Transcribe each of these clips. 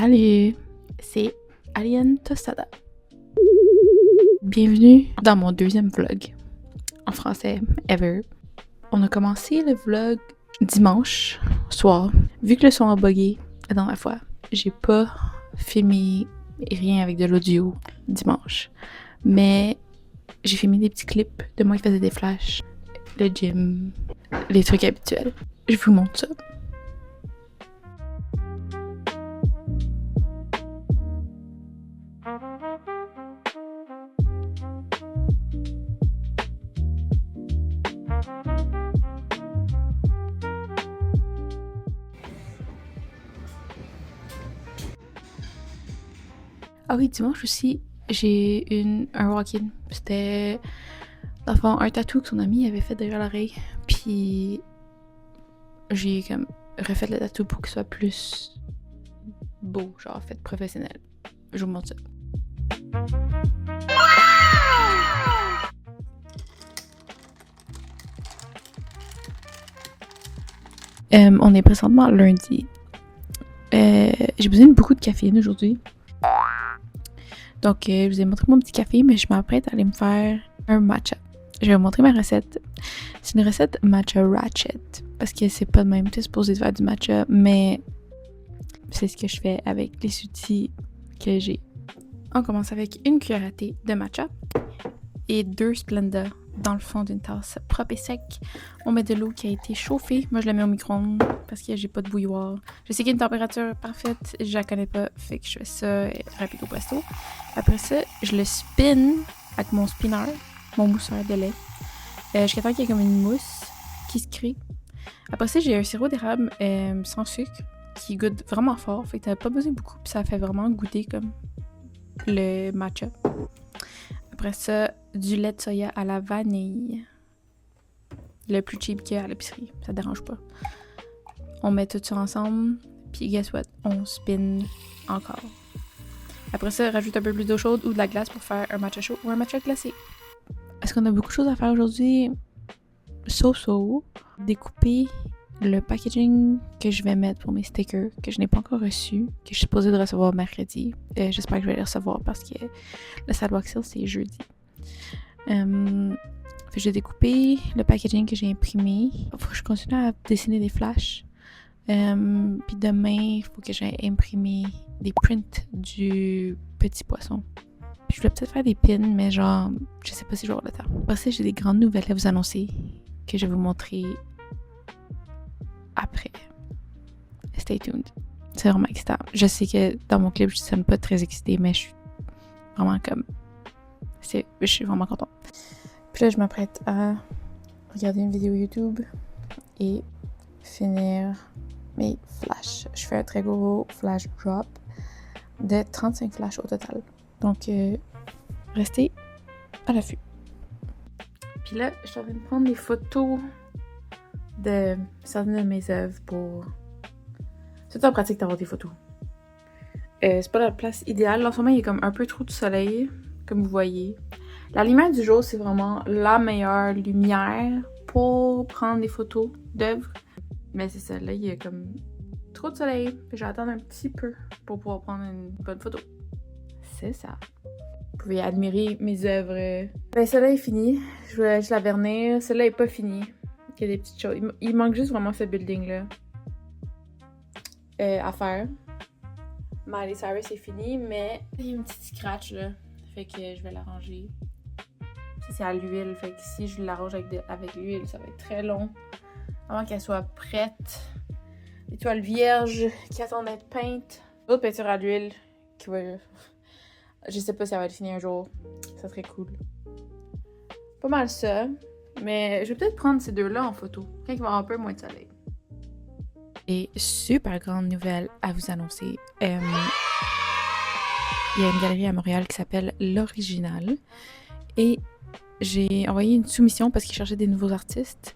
Salut, c'est Alien Tostada. Bienvenue dans mon deuxième vlog, en français, ever. On a commencé le vlog dimanche soir. Vu que le son a bugué la dernière fois, j'ai pas filmé rien avec de l'audio dimanche. Mais j'ai filmé des petits clips de moi qui faisais des flashs, le gym, les trucs habituels. Je vous montre ça. Ah oui, dimanche aussi, j'ai un walk-in. C'était, dans le fond, un tatou que son ami avait fait derrière l'oreille. Puis, j'ai comme refait le tatou pour qu'il soit plus beau, genre fait professionnel. Je vous montre ça. On est présentement lundi. J'ai besoin de beaucoup de caféine aujourd'hui. Donc, je vous ai montré mon petit café, mais je m'apprête à aller me faire un matcha. Je vais vous montrer ma recette. C'est une recette matcha ratchet, parce que c'est pas de même, t'es supposé faire du matcha, mais c'est ce que je fais avec les outils que j'ai. On commence avec une cuillère à thé de matcha et 2 Splenda dans le fond d'une tasse propre et sec. On met de l'eau qui a été chauffée. Moi, je la mets au micro-ondes parce que j'ai pas de bouilloire. Je sais qu'il y a une température parfaite, je la connais pas, fait que je fais ça rapido presto. Après ça, je le spin avec mon spinner, mon mousseur de lait, jusqu'à temps qu'il y ait comme une mousse qui se crée. Après ça, j'ai un sirop d'érable sans sucre qui goûte vraiment fort, fait que t'as pas besoin de beaucoup, puis ça fait vraiment goûter comme le matcha. Après ça, du lait de soya à la vanille. Le plus cheap qu'il y a à l'épicerie, ça dérange pas. On met tout ça ensemble, puis guess what? On spin encore. Après ça, rajoute un peu plus d'eau chaude ou de la glace pour faire un matcha chaud ou un matcha glacé. Est-ce qu'on a beaucoup de choses à faire aujourd'hui? So. Découper le packaging que je vais mettre pour mes stickers, que je n'ai pas encore reçu, que je suis supposée de recevoir mercredi. J'espère que je vais les recevoir parce que le sidewalk sale, c'est jeudi. Je vais découper le packaging que j'ai imprimé. Il faut que je continue à dessiner des flashs. Puis demain, il faut que j'aille imprimer des prints du petit poisson. Puis je voulais peut-être faire des pins, mais genre, je sais pas si je vais avoir le temps. Après ça, j'ai des grandes nouvelles à vous annoncer que je vais vous montrer après. Stay tuned. C'est vraiment excitant. Je sais que dans mon clip, je ne sonne pas très excitée, mais je suis vraiment comme... Je suis vraiment contente. Puis là, je m'apprête à regarder une vidéo YouTube et finir mes flashs. Je fais un très gros flash drop de 35 flashs au total. Donc, restez à l'affût. Puis là, je suis en train de prendre des photos de certaines de mes œuvres pour... C'est en pratique d'avoir des photos. C'est pas la place idéale. En ce moment, il y a comme un peu trop de soleil, comme vous voyez. La lumière du jour, c'est vraiment la meilleure lumière pour prendre des photos d'œuvres. Mais c'est ça, là, il y a comme trop de soleil. Je vais attendre un petit peu pour pouvoir prendre une bonne photo. C'est ça. Vous pouvez admirer mes œuvres. Ben, celle-là est finie. Je la vernir. Celle-là est pas finie. Il y a des petites choses. Il manque juste vraiment ce building-là à faire. Miley Cyrus est fini, mais il y a une petite scratch là. Fait que je vais l'arranger. Ça, c'est à l'huile. Fait que si je l'arrange avec l'huile, ça va être très long avant qu'elle soit prête. Les toiles vierges qui attendent d'être peintes. D'autres peintures à l'huile qui va... Je sais pas si elle va être finie un jour. Ça serait cool. Pas mal ça. Mais je vais peut-être prendre ces deux-là en photo. Quand il va y avoir un peu moins de soleil. Et super grande nouvelle à vous annoncer. Il y a une galerie à Montréal qui s'appelle L'Original. Et j'ai envoyé une soumission parce qu'ils cherchaient des nouveaux artistes.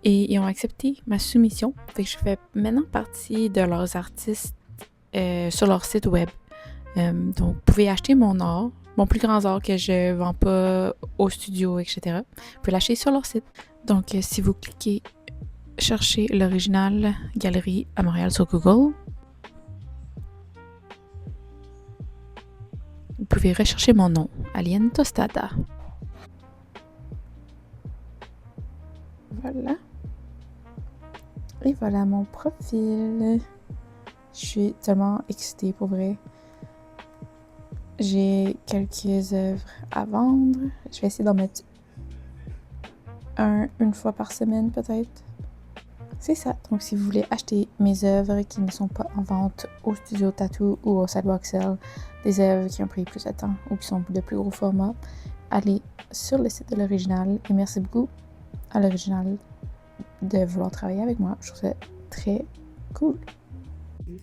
Et ils ont accepté ma soumission. Fait que je fais maintenant partie de leurs artistes sur leur site web. Donc, vous pouvez acheter mon art, mon plus grand art que je vends pas au studio, etc. Vous pouvez l'acheter sur leur site. Donc, si vous cliquez chercher L'Original Galerie à Montréal sur Google, pouvez rechercher mon nom, Alien Tostada. Voilà. Et voilà mon profil. Je suis tellement excitée pour vrai. J'ai quelques œuvres à vendre. Je vais essayer d'en mettre une fois par semaine peut-être. C'est ça. Donc si vous voulez acheter mes œuvres qui ne sont pas en vente au studio Tattoo ou au Sidewalk Sale, des œuvres qui ont pris plus de temps ou qui sont de plus gros format, allez sur le site de l'original. Et merci beaucoup à l'original de vouloir travailler avec moi. Je trouve ça très cool.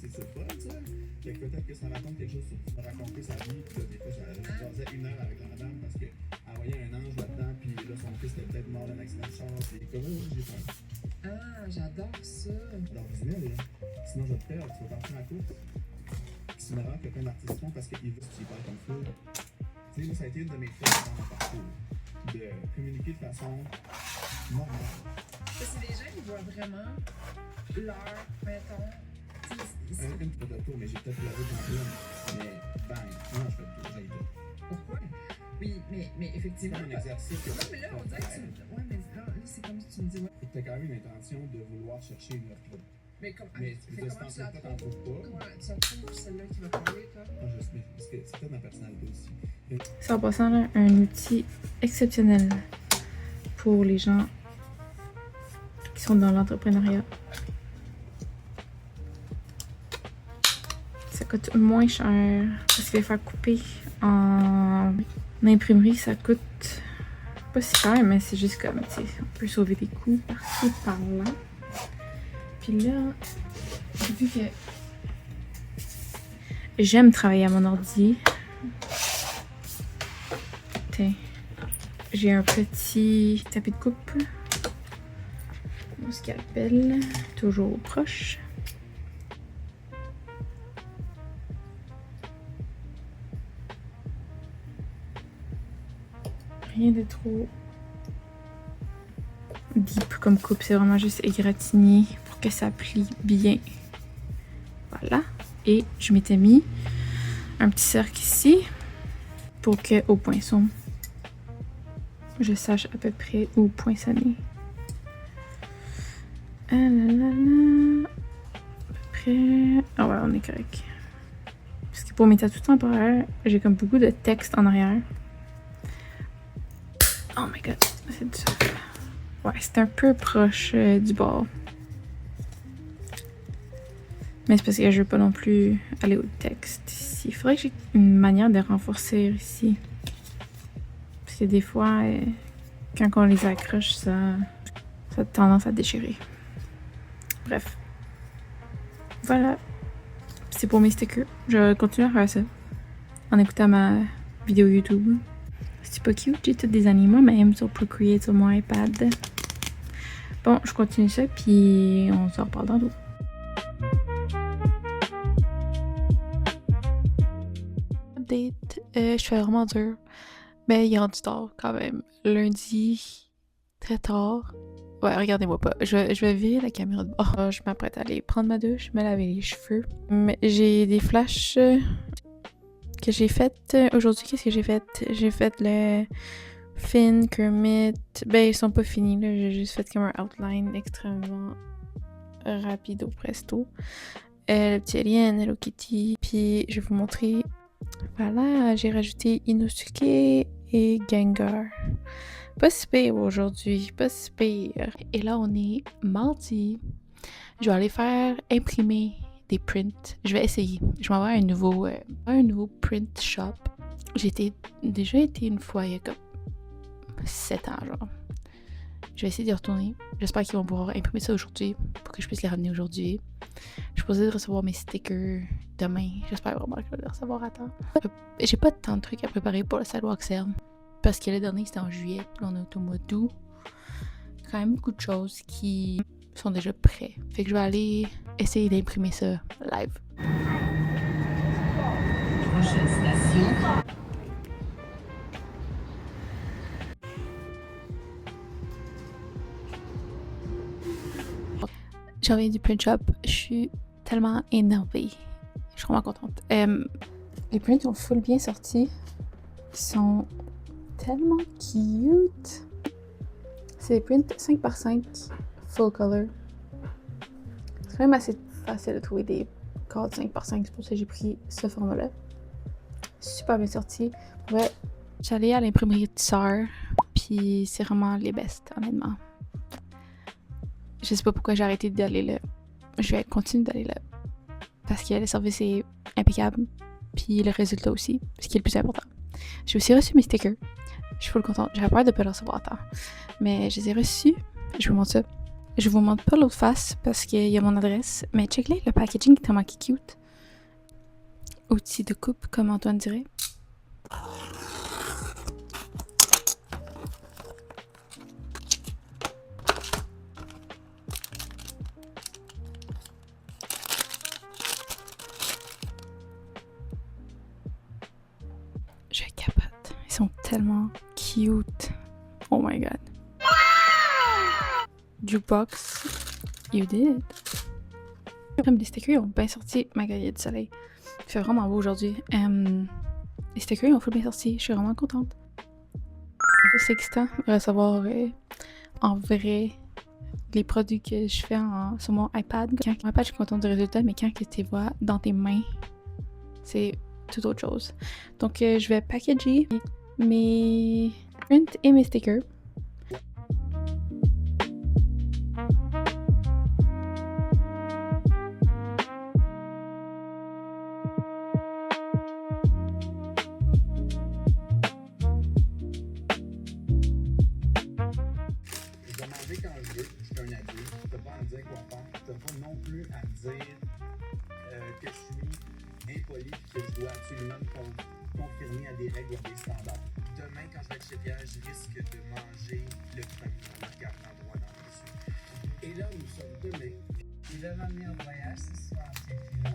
C'est ça, ça. Fait que peut-être que ça raconte quelque chose sur raconter sa vie, puis là, des fois, ça jasait 1 heure avec la madame parce qu'elle voyait un ange là-dedans, puis là, son fils était peut-être mort d'un accident de char, puis comme, oh, j'ai peur. Ah, j'adore ça. Alors, dis-moi, là, sinon je vais te perdre, tu vas partir à la course. C'est une erreur que plein d'artistes font parce qu'ils veulent que tu y parles comme fou. Tu sais, moi, ça a été une de mes forces dans mon parcours, de communiquer de façon normale. Parce que les gens, ils voient vraiment leur, mettons, Une fois de tour, mais j'ai peut-être pleuré dans une, mais bang, non, je fais le tour, j'ai tout. pourquoi? Oui, mais effectivement. C'est comme un exercice que Ouais, mais là, on dirait que tu. Ouais, mais là, c'est comme si tu me dis, ouais. tu as quand même une intention de vouloir chercher une œuvre. Mais, comme, Mais fait de comment tu la pas t'en trouves? trouves pas. Comment tu la trouves, celle-là qui va parler, toi? Ah, je sais, parce que c'est peut-être ma personnalité aussi. C'est en passant là, un outil exceptionnel pour les gens qui sont dans l'entrepreneuriat. Ça coûte moins cher parce que les faire couper en imprimerie, ça coûte pas si cher, mais c'est juste comme, tu sais, on peut sauver des coûts par-ci, par-là. Puis là, vu que j'aime travailler à mon ordi, tiens, j'ai un petit tapis de coupe, mon scalpel, toujours proche. Rien de trop deep comme coupe, c'est vraiment juste égratigner pour que ça plie bien. Voilà. Et je m'étais mis un petit cercle ici pour que au poinçon, je sache à peu près où poinçonner. Ah là là là. À peu près. Ah ouais, on est correct. Parce que pour mes tatous temporaires, j'ai comme beaucoup de texte en arrière. Oh my god, c'est dur. Ouais, c'est un peu proche du bord. Mais c'est parce que je veux pas non plus aller au texte ici. Il faudrait que j'ai une manière de renforcer ici. Parce que des fois, quand on les accroche, ça a tendance à déchirer. Bref. Voilà. C'est pour mes stickers. Je vais continuer à faire ça. En écoutant ma vidéo YouTube. C'est pas cute, j'ai tous des animaux, mais même sur Procreate sur mon iPad. Bon, je continue ça, puis on se reparle tantôt. Update, je fais vraiment dur. Mais il est rendu tard quand même. Lundi, très tard. Ouais, regardez-moi pas. Je vais virer la caméra de bord. Je m'apprête à aller prendre ma douche, me laver les cheveux. Mais j'ai des flashs que j'ai faites aujourd'hui. Qu'est-ce que j'ai fait? J'ai fait le Finn, Kermit. Ben, ils sont pas finis, là. J'ai juste fait comme un outline extrêmement rapide au presto. Le petit Alien, Hello Kitty. Puis, je vais vous montrer. Voilà, j'ai rajouté Inosuke et Gengar. Pas si pire aujourd'hui, pas si pire. Et là, on est mardi. Je vais aller faire imprimer des prints. Je vais essayer. Je vais avoir un nouveau print shop. J'ai déjà été une fois il y a comme 7 ans, genre. Je vais essayer d'y retourner. J'espère qu'ils vont pouvoir imprimer ça aujourd'hui pour que je puisse les ramener aujourd'hui. Je suis posée de recevoir mes stickers demain. J'espère vraiment que je vais les recevoir à temps. J'ai pas tant de trucs à préparer pour le Sidewalk Sale parce que le dernier c'était en juillet, puis on est au mois d'août. Il y a quand même beaucoup de choses qui sont déjà prêts. Fait que je vais aller essayer d'imprimer ça live. Prochaine station. Je reviens du print shop. Je suis tellement énervée. Je suis vraiment contente. Les prints sont full bien sortis. Ils sont tellement cute. C'est des prints 5x5 full color. C'est quand même assez facile de trouver des cadres 5x5. C'est pour ça que j'ai pris ce format-là. Super bien sorti. Ouais. J'allais à l'imprimerie Tsar. Puis c'est vraiment les best, honnêtement. Je sais pas pourquoi j'ai arrêté d'aller là. Je vais continuer d'aller là. Parce que le service est impeccable. Puis le résultat aussi, ce qui est le plus important. J'ai aussi reçu mes stickers. Je suis full contente. J'avais peur de ne pas les recevoir tant. Mais je les ai reçus. Je vous montre ça. Je vous montre pas l'autre face parce qu'il y a mon adresse. Mais check-les, le packaging est tellement cute. Outil de coupe, comme Antoine dirait. Je capote. Ils sont tellement cute. Oh my god. Jukebox. You did. Comme les stickers ont bien sorti. My god, il y a du soleil. Il fait vraiment beau aujourd'hui. Les stickers ont full bien sorti. Je suis vraiment contente. C'est excitant de recevoir en vrai les produits que je fais sur mon iPad. Quand mon iPad, je suis contente du résultat, mais quand tu les vois dans tes mains, c'est tout autre chose. Donc, je vais packager mes prints et mes stickers. Je vais manger quand je veux, je suis un adulte, tu n'as pas à me dire quoi faire, tu n'as pas non plus à me dire que je suis impoli et que je dois absolument me confirmer à des règles ou à des standards. Demain, quand je vais être chez Pierre, je risque de manger le premier en me regardant droit dans les yeux. Et là, nous sommes demain. Tu devais m'emmener en voyage ce soir, c'est là.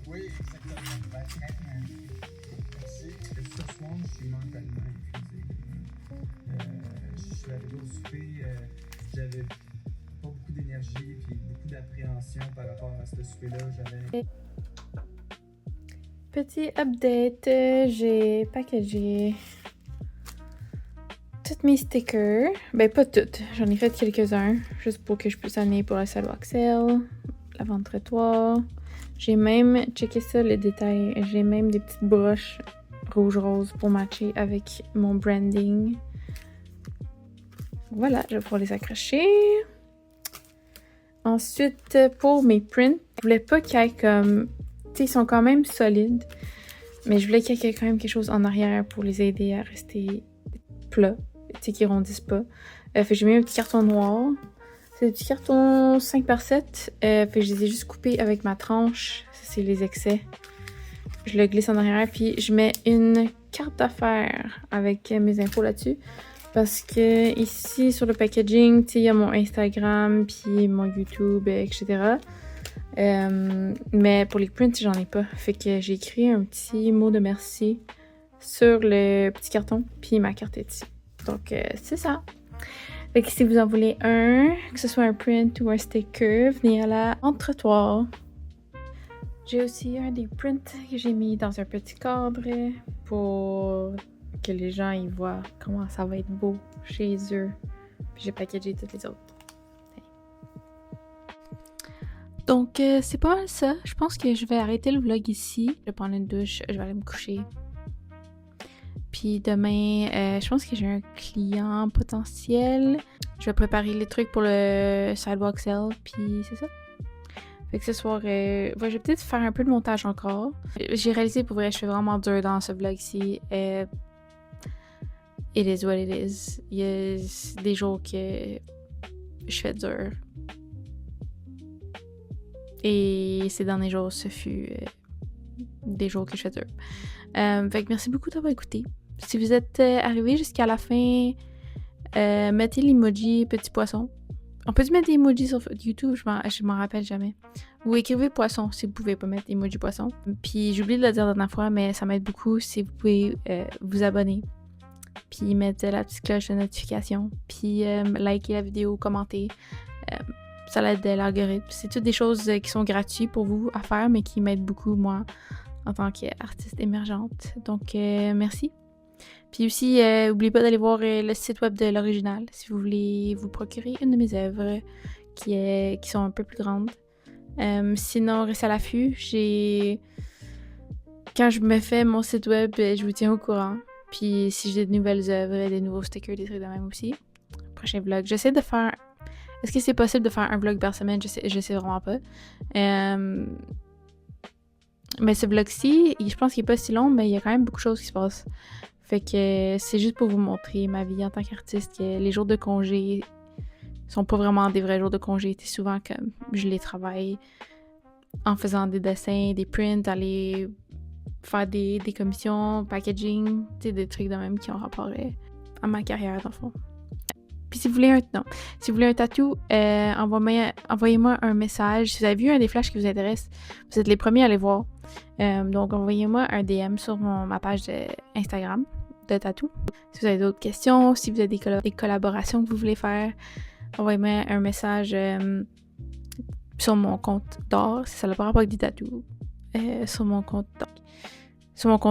Oui, exactement. Ben, très bien. Merci. Ce soir, je suis mentalement épuisé. Je suis arrivé au souper, j'avais pas beaucoup d'énergie puis beaucoup d'appréhension par rapport à ce souper-là. J'avais Petit update, j'ai packagé toutes mes stickers. Ben pas toutes, j'en ai fait quelques-uns, juste pour que je puisse amener pour la Sidewalk Sale, la vente trottoir. J'ai même, checké ça les détails, j'ai même des petites broches rouge-rose pour matcher avec mon branding. Voilà, je vais pouvoir les accrocher. Ensuite, pour mes prints, je voulais pas qu'il y ait comme... Tu sais, ils sont quand même solides, mais je voulais qu'il y ait quand même quelque chose en arrière pour les aider à rester plats, tu sais, qu'ils rondissent pas. Fait que j'ai mis un petit carton noir. C'est des petits cartons 5x7. Fait que je les ai juste coupés avec ma tranche. Ça, c'est les excès. Je le glisse en arrière, puis je mets une carte d'affaires avec mes infos là-dessus. Parce que ici, sur le packaging, tu sais, il y a mon Instagram, puis mon YouTube, etc. Mais pour les prints, j'en ai pas. Fait que j'ai écrit un petit mot de merci sur le petit carton, puis ma carte est ici. Donc, c'est ça. Fait que si vous en voulez un, que ce soit un print ou un sticker, venez à la vente-trottoir. J'ai aussi un des prints que j'ai mis dans un petit cadre pour que les gens y voient comment ça va être beau chez eux. Puis j'ai packagé toutes les autres. Donc, c'est pas mal ça. Je pense que je vais arrêter le vlog ici. Je vais prendre une douche, je vais aller me coucher. Puis demain, je pense que j'ai un client potentiel. Je vais préparer les trucs pour le Sidewalk Sale, puis c'est ça. Fait que ce soir, je vais peut-être faire un peu de montage encore. J'ai réalisé, pour vrai, je fais vraiment dur dans ce vlog-ci. It is what it is. Il y a des jours que je fais dur. Et ces derniers jours, ce fut des jours que je fais dur. Fait que merci beaucoup d'avoir écouté. Si vous êtes arrivé jusqu'à la fin, mettez l'emoji petit poisson. On peut mettre des emojis sur YouTube, je m'en rappelle jamais. Ou écrivez poisson si vous pouvez pas mettre emoji poisson. Puis j'ai oublié de le dire la dernière fois, mais ça m'aide beaucoup si vous pouvez vous abonner. Puis mettre la petite cloche de notification. Puis liker la vidéo, commenter. Ça l'aide l'algorithme. C'est toutes des choses qui sont gratuites pour vous à faire, mais qui m'aident beaucoup, moi, en tant qu'artiste émergente. Donc, merci. Puis aussi, n'oubliez pas d'aller voir le site web de l'original si vous voulez vous procurer une de mes œuvres qui sont un peu plus grandes. Sinon, restez à l'affût. Quand je me fais mon site web, je vous tiens au courant. Puis si j'ai de nouvelles œuvres, des nouveaux stickers, des trucs de même aussi. Prochain vlog. J'essaie de faire... Est-ce que c'est possible de faire un vlog par semaine? Je sais vraiment pas. Mais ce vlog-ci, je pense qu'il est pas si long, mais il y a quand même beaucoup de choses qui se passent. Fait que c'est juste pour vous montrer ma vie en tant qu'artiste, que les jours de congé sont pas vraiment des vrais jours de congé. C'est souvent comme je les travaille en faisant des dessins, des prints, aller faire des commissions, packaging, des trucs de même qui ont rapport à ma carrière, dans le fond. Puis si vous voulez un tatou, envoyez-moi un message. Si vous avez vu un des flashs qui vous intéresse, vous êtes les premiers à les voir. Donc envoyez-moi un DM sur ma page Instagram de tatou. Si vous avez d'autres questions, si vous avez des collaborations que vous voulez faire, envoyez-moi un message sur mon compte d'art, si ça n'a pas rapport avec des tatous, sur mon compte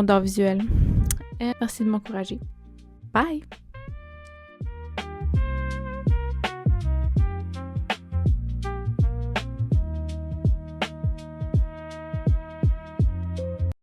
d'art visuel. Merci de m'encourager. Bye!